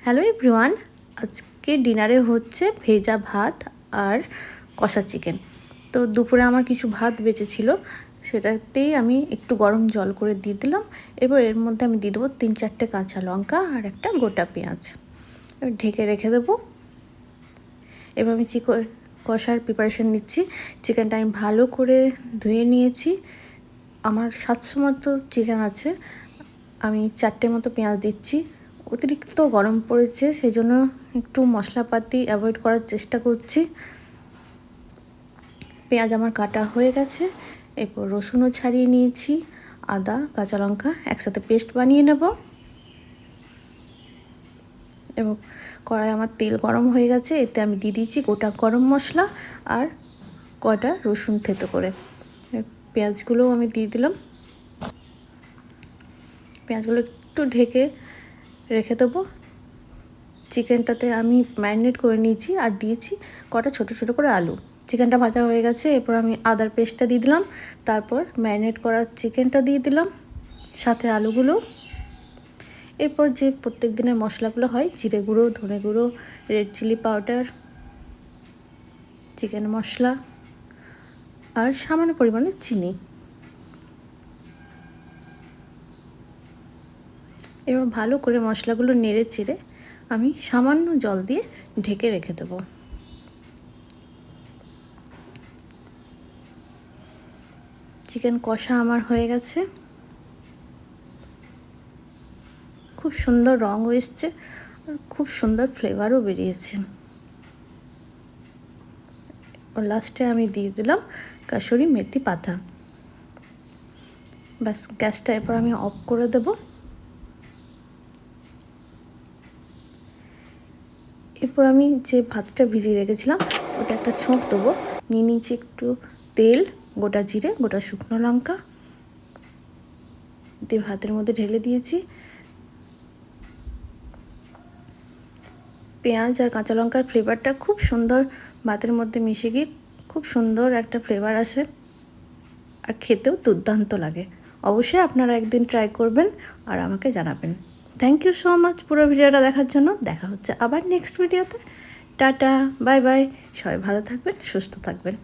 Hello everyone, আজকে ডিনারে হচ্ছে ভেজা ভাত আর কষা চিকেন। তো দুপুরে আমার কিছু ভাত বেঁচেছিল, সেটাতেই আমি একটু গরম জল করে দিয়ে দিলাম। এবার এর মধ্যে আমি দিয়ে দেবো 3-4টে কাঁচা লঙ্কা আর একটা গোটা পেঁয়াজ। এবার ঢেকে রেখে দেবো। এবার আমি কষার প্রিপারেশান নিচ্ছি। চিকেনটা আমি ভালো করে ধুয়ে নিয়েছি। আমার 700 মতো চিকেন আছে। আমি 4টে মতো পেঁয়াজ দিচ্ছি। অতিরিক্ত গরম পড়েছে, সেই জন্য একটু মশলাপাতি অ্যাভয়েড করার চেষ্টা করছি। পেঁয়াজ আমার কাটা হয়ে গেছে। এরপর রসুনও ছাড়িয়ে নিয়েছি, আদা কাঁচা লঙ্কা একসাথে পেস্ট বানিয়ে নেব। এবং কড়াই আমার তেল গরম হয়ে গেছে, এতে আমি দিয়ে দিয়েছি গোটা গরম মশলা আর কয়টা রসুন থেতো করে। পেঁয়াজগুলোও আমি দিয়ে দিলাম। পেঁয়াজগুলো একটু ঢেকে রেখে দেবো। চিকেনটাতে আমি ম্যারিনেট করে নিয়েছি আর দিয়েছি কটা ছোট ছোট করে আলু। চিকেনটা ভাজা হয়ে গেছে, এরপর আমি আদার পেস্টটা দিয়ে দিলাম, তারপর ম্যারিনেট করা চিকেনটা দিয়ে দিলাম, সাথে আলুগুলো। এরপর যে প্রত্যেক দিনের মশলাগুলো হয়, জিরে গুঁড়ো, ধনে গুঁড়ো, রেড চিলি পাউডার, চিকেন মশলা আর সামান্য পরিমাণে চিনি। এবার ভালো করে মশলাগুলো নেড়ে চেড়ে আমি সামান্য জল দিয়ে ঢেকে রেখে দেবো। চিকেন কষা আমার হয়ে গেছে, খুব সুন্দর রঙ এসছে আর খুব সুন্দর ফ্লেভারও বেরিয়েছে। লাস্টে আমি দিয়ে দিলাম কাসুরি মেথি পাতা। ব্যাস, গ্যাসটা এরপর আমি অফ করে দেব। এরপর আমি যে ভাতটা ভিজিয়ে রেখেছিলাম ওটা একটা ছোঁক দেবো। নিয়ে নিয়েছি একটু তেল, গোটা জিরে, গোটা শুকনো লঙ্কা দিয়ে ভাতের মধ্যে ঢেলে দিয়েছি। পেঁয়াজ আর কাঁচা লঙ্কার ফ্লেভারটা খুব সুন্দর ভাতের মধ্যে মিশে গিয়ে খুব সুন্দর একটা ফ্লেভার আসে আর খেতেও দুর্দান্ত লাগে। অবশ্যই আপনারা একদিন ট্রাই করবেন আর আমাকে জানাবেন। থ্যাংক ইউ সো মাচ পুরো ভিডিওটা দেখার জন্য। দেখা হচ্ছে আবার নেক্সট ভিডিওতে। Tata, bye bye. সবাই ভালো থাকবেন, সুস্থ থাকবেন।